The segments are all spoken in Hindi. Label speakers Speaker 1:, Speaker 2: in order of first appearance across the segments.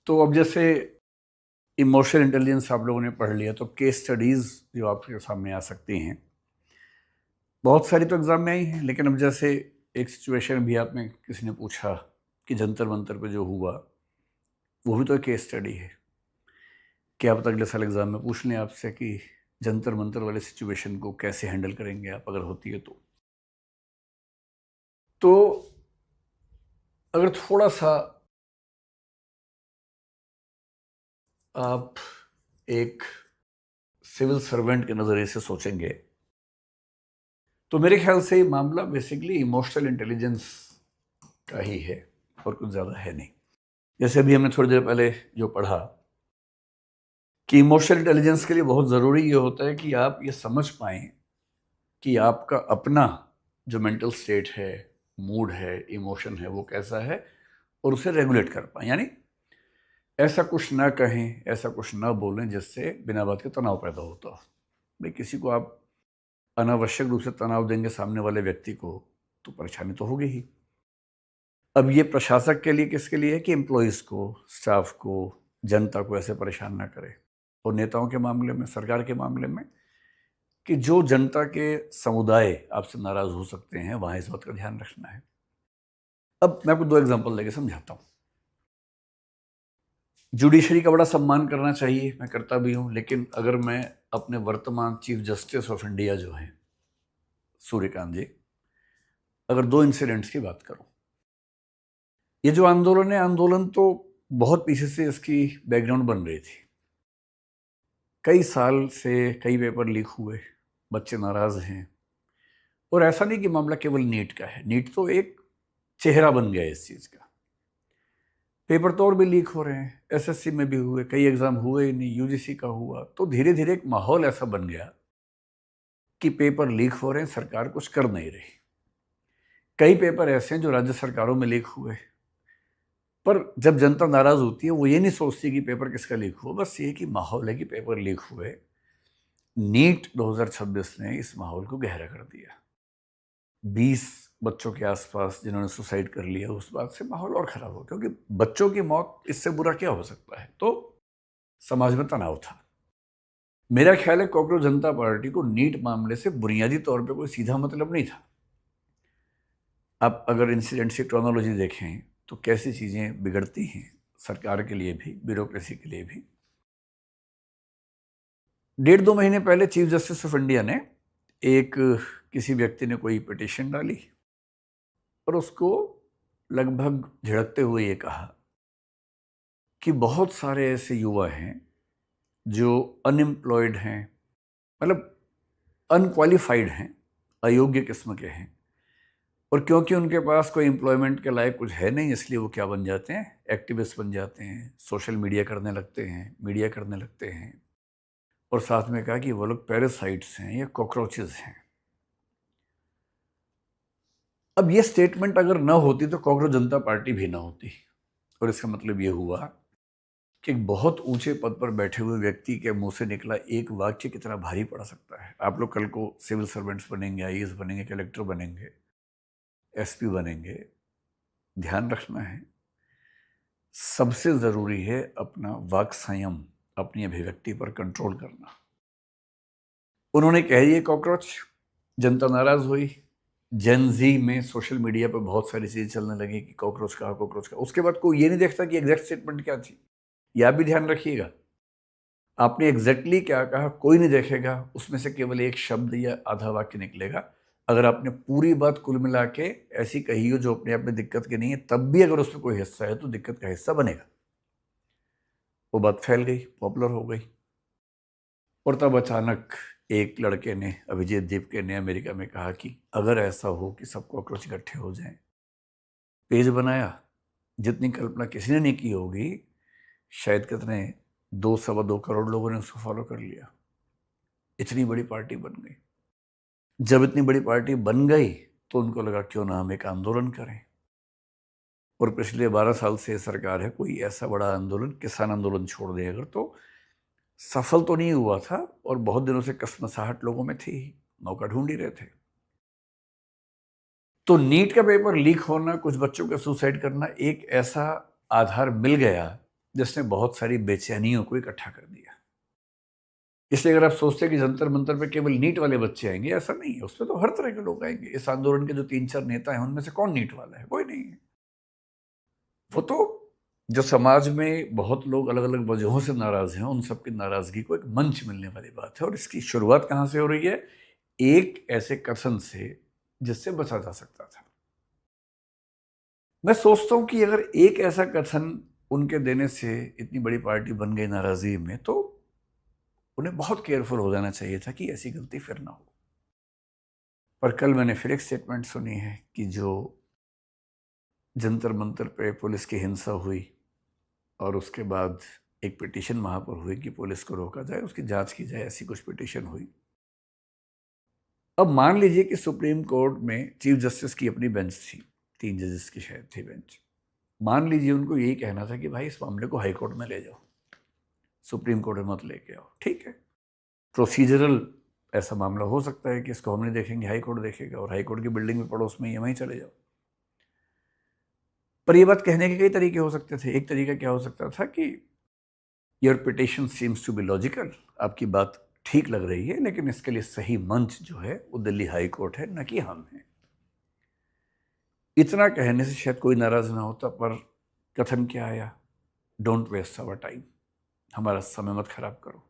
Speaker 1: तो अब जैसे इमोशनल इंटेलिजेंस आप लोगों ने पढ़ लिया, तो केस स्टडीज़ जो आपके सामने आ सकती हैं, बहुत सारी तो एग्ज़ाम में आई हैं, लेकिन अब जैसे एक सिचुएशन भी आप में किसी ने पूछा कि जंतर मंतर पे जो हुआ, वो भी तो एक केस स्टडी है। क्या पता अगले साल एग्ज़ाम में पूछ लें आपसे कि जंतर मंतर वाले सिचुएशन को कैसे हैंडल करेंगे आप, अगर होती है तो अगर थोड़ा सा आप एक सिविल सर्वेंट के नज़रिए से सोचेंगे, तो मेरे ख्याल से ये मामला बेसिकली इमोशनल इंटेलिजेंस का ही है और कुछ ज़्यादा है नहीं। जैसे अभी हमने थोड़ी देर पहले जो पढ़ा कि इमोशनल इंटेलिजेंस के लिए बहुत ज़रूरी ये होता है कि आप ये समझ पाएँ कि आपका अपना जो मेंटल स्टेट है, मूड है, इमोशन है, वो कैसा है और उसे रेगुलेट कर पाएँ। यानी ऐसा कुछ ना कहें, ऐसा कुछ ना बोलें जिससे बिना बात के तनाव पैदा होता हो। भाई किसी को आप अनावश्यक रूप से तनाव देंगे सामने वाले व्यक्ति को, तो परेशानी तो होगी ही। अब ये प्रशासक के लिए किसके लिए है कि एम्प्लॉइज़ को, स्टाफ को, जनता को ऐसे परेशान ना करे। और नेताओं के मामले में, सरकार के मामले में, कि जो जनता के समुदाय आपसे नाराज़ हो सकते हैं, वहाँ इस बात का ध्यान रखना है। अब मैं आपको 2 एग्ज़ाम्पल देके समझाता हूँ। जुडिशरी का बड़ा सम्मान करना चाहिए, मैं करता भी हूँ, लेकिन अगर मैं अपने वर्तमान चीफ जस्टिस ऑफ इंडिया जो हैं, सूर्यकांत जी, अगर 2 इंसिडेंट्स की बात करूँ, ये जो आंदोलन है, आंदोलन तो बहुत पीछे से इसकी बैकग्राउंड बन रही थी। कई साल से कई पेपर लीक हुए, बच्चे नाराज़ हैं। और ऐसा नहीं कि मामला केवल नीट का है, नीट तो एक चेहरा बन गया है इस चीज़ का। पेपर तो और भी लीक हो रहे हैं, एसएससी में भी हुए, कई एग्ज़ाम हुए ही नहीं, यूजीसी का हुआ। तो धीरे धीरे एक माहौल ऐसा बन गया कि पेपर लीक हो रहे हैं, सरकार कुछ कर नहीं रही। कई पेपर ऐसे हैं जो राज्य सरकारों में लीक हुए, पर जब जनता नाराज़ होती है, वो ये नहीं सोचती कि पेपर किसका लीक हुआ, बस ये कि माहौल है कि पेपर लीक हुए। नीट 2026 ने इस माहौल को गहरा कर दिया। 20 बच्चों के आसपास जिन्होंने सुसाइड कर लिया, उस बात से माहौल और ख़राब हो, क्योंकि बच्चों की मौत इससे बुरा क्या हो सकता है। तो समाज में तनाव था। मेरा ख्याल है कॉकरोच जनता पार्टी को नीट मामले से बुनियादी तौर पे कोई सीधा मतलब नहीं था। आप अगर इंसिडेंट की क्रोनोलॉजी देखें तो कैसी चीज़ें बिगड़ती हैं, सरकार के लिए भी, ब्यूरोक्रेसी के लिए भी। 1.5-2 महीने पहले चीफ जस्टिस ऑफ इंडिया ने एक किसी व्यक्ति ने कोई पिटीशन डाली और उसको लगभग झिड़कते हुए ये कहा कि बहुत सारे ऐसे युवा हैं जो अनएम्प्लॉयड हैं, मतलब अनक्वालिफाइड हैं, अयोग्य किस्म के हैं, और क्योंकि उनके पास कोई एम्प्लॉयमेंट के लायक कुछ है नहीं, इसलिए वो क्या बन जाते हैं, एक्टिविस्ट बन जाते हैं, सोशल मीडिया करने लगते हैं, मीडिया करने लगते हैं। और साथ में कहा कि वो लोग पैरासाइट्स हैं या कॉकरोचेस हैं। अब ये स्टेटमेंट अगर ना होती तो कॉकरोच जनता पार्टी भी ना होती। और इसका मतलब ये हुआ कि एक बहुत ऊंचे पद पर बैठे हुए व्यक्ति के मुंह से निकला एक वाक्य कितना भारी पड़ सकता है। आप लोग कल को सिविल सर्वेंट्स बनेंगे, आईएएस बनेंगे, कलेक्टर बनेंगे, एसपी बनेंगे। ध्यान रखना है, सबसे ज़रूरी है अपना वाक संयम, अपनी अभिव्यक्ति पर कंट्रोल करना। उन्होंने कह दिए कॉकरोच, जनता नाराज़ हुई। जेन जी में सोशल मीडिया पर बहुत सारी चीज़ें चलने लगी कि कॉकरोच कहा, कॉकरोच कहा। उसके बाद कोई ये नहीं देखता कि एग्जैक्ट स्टेटमेंट क्या थी। यह भी ध्यान रखिएगा, आपने एग्जैक्टली क्या कहा कोई नहीं देखेगा, उसमें से केवल एक शब्द या आधा वाक्य निकलेगा। अगर आपने पूरी बात कुल मिला के ऐसी कही हो जो अपने आप में दिक्कत की नहीं है, तब भी अगर उसमें कोई हिस्सा है तो दिक्कत का हिस्सा बनेगा। वो बात फैल गई, पॉपुलर हो गई। और तब अचानक एक लड़के ने, अभिजीत दीपके ने, अमेरिका में कहा कि अगर ऐसा हो कि सब कॉकरोच इकट्ठे हो जाएं, पेज बनाया। जितनी कल्पना किसी ने नहीं की होगी, शायद कितने 2-2.25 करोड़ लोगों ने उसको फॉलो कर लिया। इतनी बड़ी पार्टी बन गई। जब इतनी बड़ी पार्टी बन गई तो उनको लगा क्यों ना हम एक आंदोलन करें। और पिछले 12 साल से सरकार है, कोई ऐसा बड़ा आंदोलन, किसान आंदोलन छोड़ दें अगर, तो सफल तो नहीं हुआ था। और बहुत दिनों से कसमसाहट लोगों में थी, मौका ढूंढ ही रहे थे। तो नीट का पेपर लीक होना, कुछ बच्चों का सुसाइड करना, एक ऐसा आधार मिल गया जिसने बहुत सारी बेचैनियों को इकट्ठा कर दिया। इसलिए अगर आप सोचते हैं कि जंतर मंतर पे केवल नीट वाले बच्चे आएंगे, ऐसा नहीं है। उसमें तो हर तरह के लोग आएंगे। इस आंदोलन के जो 3-4 नेता हैं उनमें से कौन नीट वाला है? कोई नहीं है। वो तो जो समाज में बहुत लोग अलग अलग वजहों से नाराज हैं, उन सबकी नाराजगी को एक मंच मिलने वाली बात है। और इसकी शुरुआत कहाँ से हो रही है? एक ऐसे कथन से जिससे बचा जा सकता था। मैं सोचता हूं कि अगर एक ऐसा कथन उनके देने से इतनी बड़ी पार्टी बन गई नाराजगी में, तो उन्हें बहुत केयरफुल हो जाना चाहिए था कि ऐसी गलती फिर ना हो। पर कल मैंने फिर एक स्टेटमेंट सुनी है कि जो जंतर मंतर पे पुलिस की हिंसा हुई और उसके बाद एक पिटीशन वहां पर हुई कि पुलिस को रोका जाए, उसकी जांच की जाए, ऐसी कुछ पिटीशन हुई। अब मान लीजिए कि सुप्रीम कोर्ट में चीफ जस्टिस की अपनी बेंच थी, 3 जजेस की शायद थी बेंच। मान लीजिए उनको यही कहना था कि भाई इस मामले को हाई कोर्ट में ले जाओ, सुप्रीम कोर्ट में मत लेके आओ। ठीक है, प्रोसीजरल ऐसा मामला हो सकता है कि इसको हम नहीं देखेंगे, हाई कोर्ट देखेगा, और हाई कोर्ट की बिल्डिंग में पड़ोस में ही वहीं चले जाओ। पर यह बात कहने के कई तरीके हो सकते थे। एक तरीका क्या हो सकता था कि your petition seems to be logical, आपकी बात ठीक लग रही है, लेकिन इसके लिए सही मंच जो है वो दिल्ली हाई कोर्ट है, न कि हम हैं। इतना कहने से शायद कोई नाराज ना होता, पर कथन क्या आया? डोंट वेस्ट आवर टाइम, हमारा समय मत खराब करो।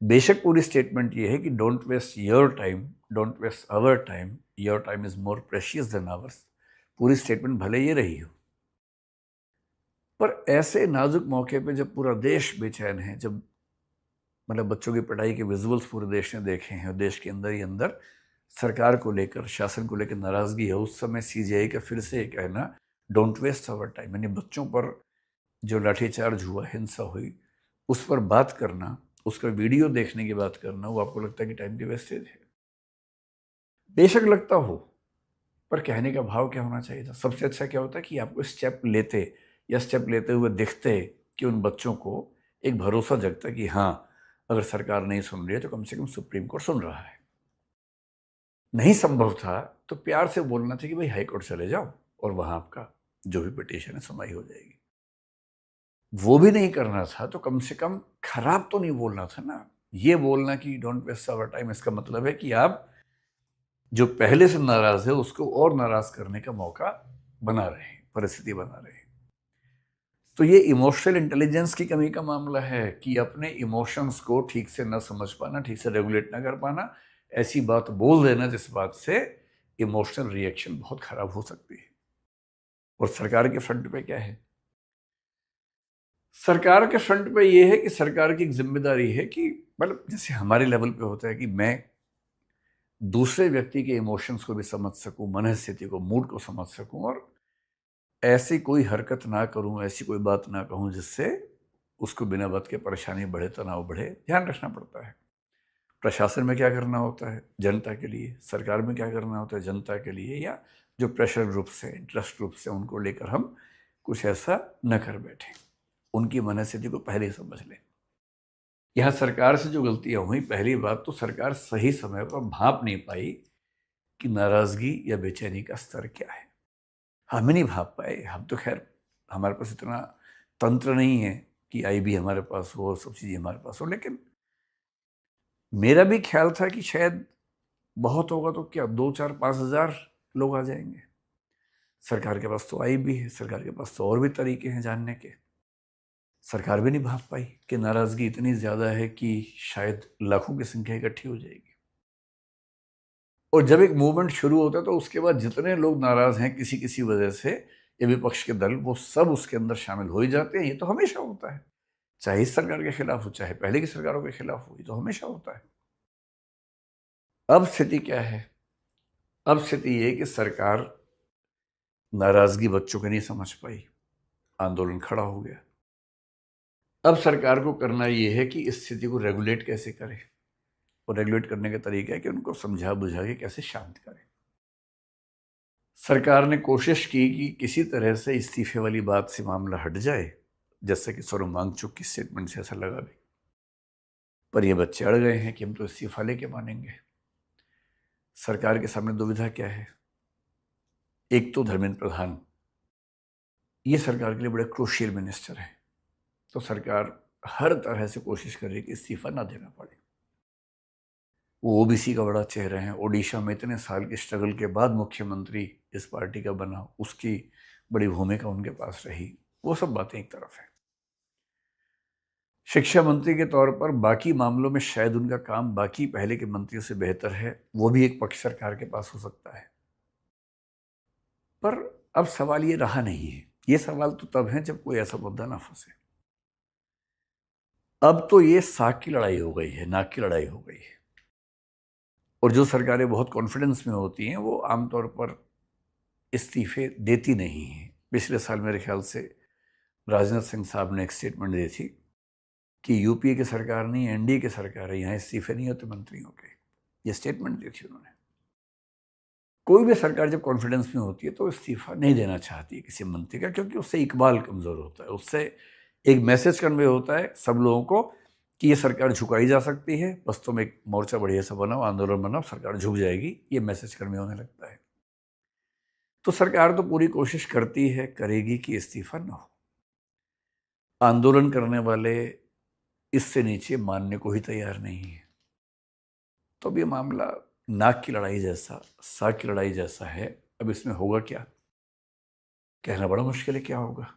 Speaker 1: बेशक पूरी स्टेटमेंट ये है कि don't waste your time, don't waste our time, your time is more precious than ours. पूरी स्टेटमेंट भले ये रही हो, पर ऐसे नाजुक मौके पे जब पूरा देश बेचैन है, जब मतलब बच्चों की पढ़ाई के विजुअल्स पूरे देश ने देखे हैं और देश के अंदर ही अंदर सरकार को लेकर, शासन को लेकर नाराजगी है, उस समय सीजीआई का फिर से कहना डोंट वेस्ट आवर टाइम, यानी बच्चों पर जो लाठीचार्ज हुआ, हिंसा हुई, उस पर बात करना, उसका वीडियो देखने की बात करना, वो आपको लगता है कि टाइम की वेस्टेज है? बेशक लगता हो, पर कहने का भाव क्या होना चाहिए था? सबसे अच्छा क्या होता कि आपको स्टेप लेते या स्टेप लेते हुए दिखते कि उन बच्चों को एक भरोसा जगता कि हाँ, अगर सरकार नहीं सुन रही है तो कम से कम सुप्रीम कोर्ट सुन रहा है। नहीं संभव था तो प्यार से बोलना था कि भाई हाई कोर्ट चले जाओ और वहां आपका जो भी पिटीशन है सुनवाई हो जाएगी। वो भी नहीं करना था तो कम से कम खराब तो नहीं बोलना था ना। ये बोलना कि डोंट वेस्ट आवर टाइम, इसका मतलब है कि आप जो पहले से नाराज है उसको और नाराज करने का मौका बना रहे हैं, परिस्थिति बना रहे हैं। तो ये इमोशनल इंटेलिजेंस की कमी का मामला है कि अपने इमोशंस को ठीक से न समझ पाना, ठीक से रेगुलेट ना कर पाना, ऐसी बात बोल देना जिस बात से इमोशनल रिएक्शन बहुत खराब हो सकती है। और सरकार के फ्रंट पे क्या है? सरकार के फ्रंट पे ये है कि सरकार की एक जिम्मेदारी है कि मतलब जैसे हमारे लेवल पे होता है कि मैं दूसरे व्यक्ति के इमोशंस को भी समझ सकूं, मनस्थिति को, मूड को समझ सकूं, और ऐसी कोई हरकत ना करूं, ऐसी कोई बात ना कहूं जिससे उसको बिना बात के परेशानी बढ़े, तनाव बढ़े। ध्यान रखना पड़ता है प्रशासन में क्या करना होता है जनता के लिए, सरकार में क्या करना होता है जनता के लिए, या जो प्रेशर ग्रुप्स हैं, इंटरेस्ट ग्रुप्स हैं, उनको लेकर हम कुछ ऐसा न कर बैठे। उनकी मनस्थिति को पहले ही समझ लें। यहाँ सरकार से जो गलतियां हुई, पहली बात तो सरकार सही समय पर भांप नहीं पाई कि नाराजगी या बेचैनी का स्तर क्या है। हम ही नहीं भाप पाए। हम तो खैर, हमारे पास इतना तंत्र नहीं है कि आई भी हमारे पास हो और सब चीज़ें हमारे पास हो, लेकिन मेरा भी ख्याल था कि शायद बहुत होगा तो क्या 2, 4, 5 हज़ार लोग आ जाएंगे। सरकार के पास तो आई भी है, सरकार के पास तो और भी तरीके हैं जानने के। सरकार भी नहीं भाप पाई कि नाराजगी इतनी ज्यादा है कि शायद लाखों की संख्या इकट्ठी हो जाएगी। और जब एक मूवमेंट शुरू होता है तो उसके बाद जितने लोग नाराज हैं किसी किसी वजह से, ये विपक्ष के दल, वो सब उसके अंदर शामिल हो ही जाते हैं। ये तो हमेशा होता है, चाहे इस सरकार के खिलाफ हो, चाहे पहले की सरकारों के खिलाफ हो, ये तो हमेशा होता है। अब स्थिति क्या है? अब स्थिति ये कि सरकार नाराजगी बच्चों की नहीं समझ पाई, आंदोलन खड़ा हो गया। अब सरकार को करना ये है कि इस स्थिति को रेगुलेट कैसे करे, और रेगुलेट करने का तरीका है कि उनको समझा बुझा के कैसे शांत करें। सरकार ने कोशिश की कि किसी तरह से इस्तीफे वाली बात से मामला हट जाए, जैसे कि सोनम वांगचुक की स्टेटमेंट से ऐसा लगा भी। पर ये बच्चे अड़ गए हैं कि हम तो इस्तीफा लेके मानेंगे। सरकार के सामने दुविधा क्या है? एक तो धर्मेंद्र प्रधान, ये सरकार के लिए बड़े क्रूशियल मिनिस्टर है, तो सरकार हर तरह से कोशिश कर रही है कि इस्तीफा ना देना पड़े। वो ओबीसी का बड़ा चेहरा है, ओडिशा में इतने साल के स्ट्रगल के बाद मुख्यमंत्री इस पार्टी का बना, उसकी बड़ी भूमिका उनके पास रही। वो सब बातें एक तरफ है। शिक्षा मंत्री के तौर पर बाकी मामलों में शायद उनका काम बाकी पहले के मंत्रियों से बेहतर है, वो भी एक पक्ष सरकार के पास हो सकता है। पर अब सवाल ये रहा नहीं है। ये सवाल तो तब है जब कोई ऐसा मुद्दा ना फंसे। अब तो ये साख की लड़ाई हो गई है, नाक की लड़ाई हो गई है। और जो सरकारें बहुत कॉन्फिडेंस में होती हैं वो आमतौर पर इस्तीफे देती नहीं हैं। पिछले साल मेरे ख्याल से राजनाथ सिंह साहब ने एक स्टेटमेंट दी थी कि यूपीए की सरकार नहीं, एनडीए की सरकार है, यहाँ इस्तीफे नहीं होते मंत्रियों के। ये स्टेटमेंट दी थी उन्होंने। कोई भी सरकार जब कॉन्फिडेंस में होती है तो इस्तीफा नहीं देना चाहती है किसी मंत्री का, क्योंकि उससे इकबाल कमज़ोर होता है। उससे एक मैसेज कन्वे होता है सब लोगों को कि ये सरकार झुकाई जा सकती है, बस तुम एक मोर्चा बढ़िया सा बनाओ, आंदोलन बनाओ, सरकार झुक जाएगी, ये मैसेज कन्वे होने लगता है। तो सरकार तो पूरी कोशिश करती है, करेगी कि इस्तीफा न हो। आंदोलन करने वाले इससे नीचे मानने को ही तैयार नहीं है। तो अब ये मामला नाक की लड़ाई जैसा, साग की लड़ाई जैसा है। अब इसमें होगा क्या, कहना बड़ा मुश्किल है क्या होगा।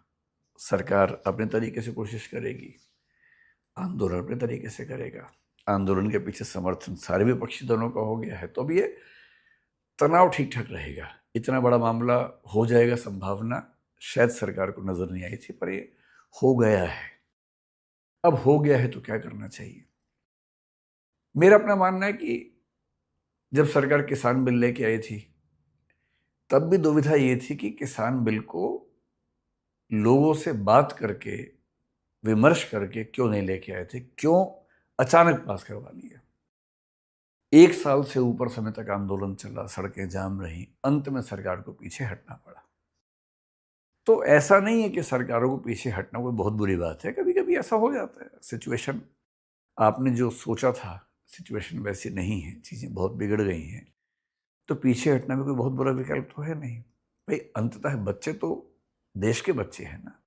Speaker 1: सरकार अपने तरीके से कोशिश करेगी, आंदोलन अपने तरीके से करेगा। आंदोलन के पीछे समर्थन सारे विपक्षी दलों का हो गया है, तो अब ये तनाव ठीक ठाक रहेगा। इतना बड़ा मामला हो जाएगा, संभावना शायद सरकार को नजर नहीं आई थी, पर ये हो गया है। अब हो गया है तो क्या करना चाहिए। मेरा अपना मानना है कि जब सरकार किसान बिल लेके आई थी तब भी दुविधा ये थी कि किसान बिल को लोगों से बात करके, विमर्श करके क्यों नहीं लेके आए थे, क्यों अचानक पास करवा लिया। 1 साल से ऊपर समय तक आंदोलन चला, सड़कें जाम रही, अंत में सरकार को पीछे हटना पड़ा। तो ऐसा नहीं है कि सरकारों को पीछे हटना कोई बहुत बुरी बात है, कभी कभी ऐसा हो जाता है। सिचुएशन, आपने जो सोचा था सिचुएशन वैसी नहीं है, चीज़ें बहुत बिगड़ गई हैं, तो पीछे हटना भी कोई बहुत बुरा विकल्प तो है नहीं। भाई अंततः बच्चे तो देश के बच्चे हैं ना,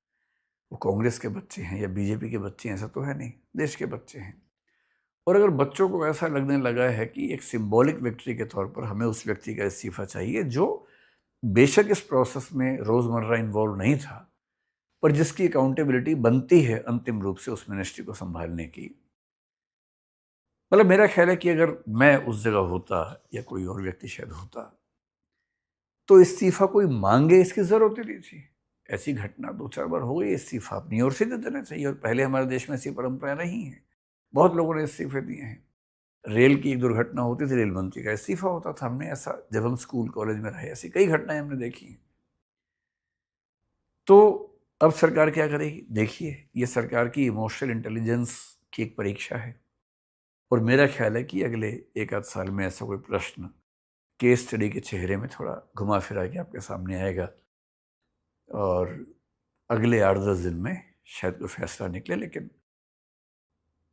Speaker 1: वो कांग्रेस के बच्चे हैं या बीजेपी के बच्चे हैं ऐसा तो है नहीं, देश के बच्चे हैं। और अगर बच्चों को ऐसा लगने लगा है कि एक सिंबॉलिक विक्ट्री के तौर पर हमें उस व्यक्ति का इस्तीफा चाहिए जो बेशक इस प्रोसेस में रोजमर्रा इन्वॉल्व नहीं था, पर जिसकी अकाउंटेबिलिटी बनती है अंतिम रूप से उस मिनिस्ट्री को संभालने की। मतलब मेरा ख्याल है कि अगर मैं उस जगह होता या कोई और व्यक्ति शायद होता तो इस्तीफा कोई मांगे इसकी जरूरत ही नहीं थी। ऐसी घटना 2-4 बार हो गई, इस्तीफा अपनी ओर से दे देना चाहिए। और पहले हमारे देश में ऐसी परंपरा नहीं है, बहुत लोगों ने इस्तीफे दिए हैं। रेल की एक दुर्घटना होती थी, रेल मंत्री का इस्तीफा होता था। हमने ऐसा, जब हम स्कूल कॉलेज में रहे, ऐसी कई घटनाएं हमने देखी हैं। तो अब सरकार क्या करेगी, देखिए ये सरकार की इमोशनल इंटेलिजेंस की एक परीक्षा है। और मेरा ख्याल है कि अगले 1 आध साल में ऐसा कोई प्रश्न केस स्टडी के चेहरे में थोड़ा घुमा फिरा के आपके सामने आएगा और अगले 8-10 दिन में शायद कोई फैसला निकले। लेकिन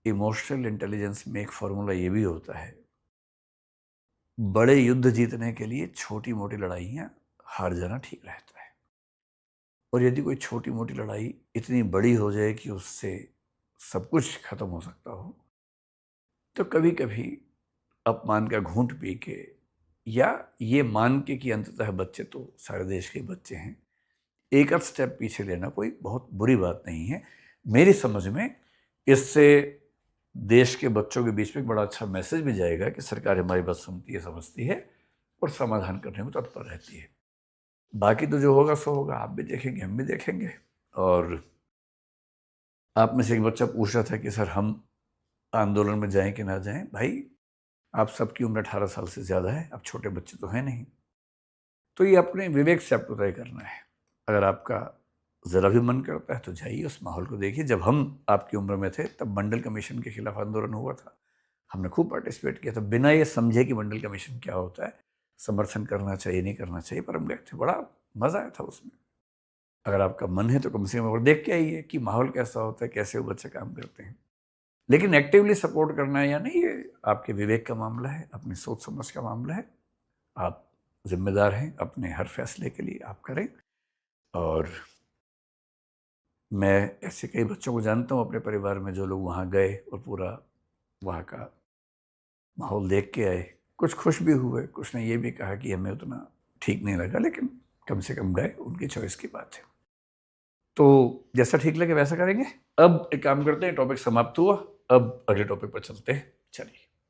Speaker 1: इमोशनल इंटेलिजेंस में एक फॉर्मूला ये भी होता है, बड़े युद्ध जीतने के लिए छोटी मोटी लड़ाइयाँ हार जाना ठीक रहता है। और यदि कोई छोटी मोटी लड़ाई इतनी बड़ी हो जाए कि उससे सब कुछ खत्म हो सकता हो, तो कभी कभी अपमान का घूंट पी के, या ये मान के कि अंततः बच्चे तो सारे देश के बच्चे हैं, एक आध स्टेप पीछे लेना कोई बहुत बुरी बात नहीं है। मेरी समझ में इससे देश के बच्चों के बीच में एक बड़ा अच्छा मैसेज भी जाएगा कि सरकार हमारी बात सुनती है, समझती है और समाधान करने में तत्पर रहती है। बाकी तो जो होगा सो होगा, आप भी देखेंगे, हम भी देखेंगे। और आप में से एक बच्चा पूछ रहा था कि सर हम आंदोलन में जाएं कि ना जाएं। भाई आप सबकी उम्र 18 साल से ज़्यादा है, अब छोटे बच्चे तो हैं नहीं। तो ये अपने विवेक से आपको तय करना है। अगर आपका ज़रा भी मन करता है तो जाइए, उस माहौल को देखिए। जब हम आपकी उम्र में थे तब मंडल कमीशन के खिलाफ आंदोलन हुआ था, हमने खूब पार्टिसिपेट किया था, बिना ये समझे कि मंडल कमीशन क्या होता है, समर्थन करना चाहिए नहीं करना चाहिए, पर हम गए थे, बड़ा मज़ा आया था उसमें। अगर आपका मन है तो कम से कम और देख के आइए कि माहौल कैसा होता है, कैसे वो बच्चे काम करते हैं। लेकिन एक्टिवली सपोर्ट करना है या नहीं, ये आपके विवेक का मामला है, अपनी सोच समझ का मामला है। आप जिम्मेदार हैं अपने हर फैसले के लिए, आप करें। और मैं ऐसे कई बच्चों को जानता हूँ अपने परिवार में जो लोग वहाँ गए और पूरा वहाँ का माहौल देख के आए। कुछ खुश भी हुए, कुछ ने ये भी कहा कि हमें उतना ठीक नहीं लगा, लेकिन कम से कम गए, उनकी चॉइस की बात है। तो जैसा ठीक लगे वैसा करेंगे। अब एक काम करते हैं, टॉपिक समाप्त हुआ, अब अगले टॉपिक पर चलते हैं। चलिए।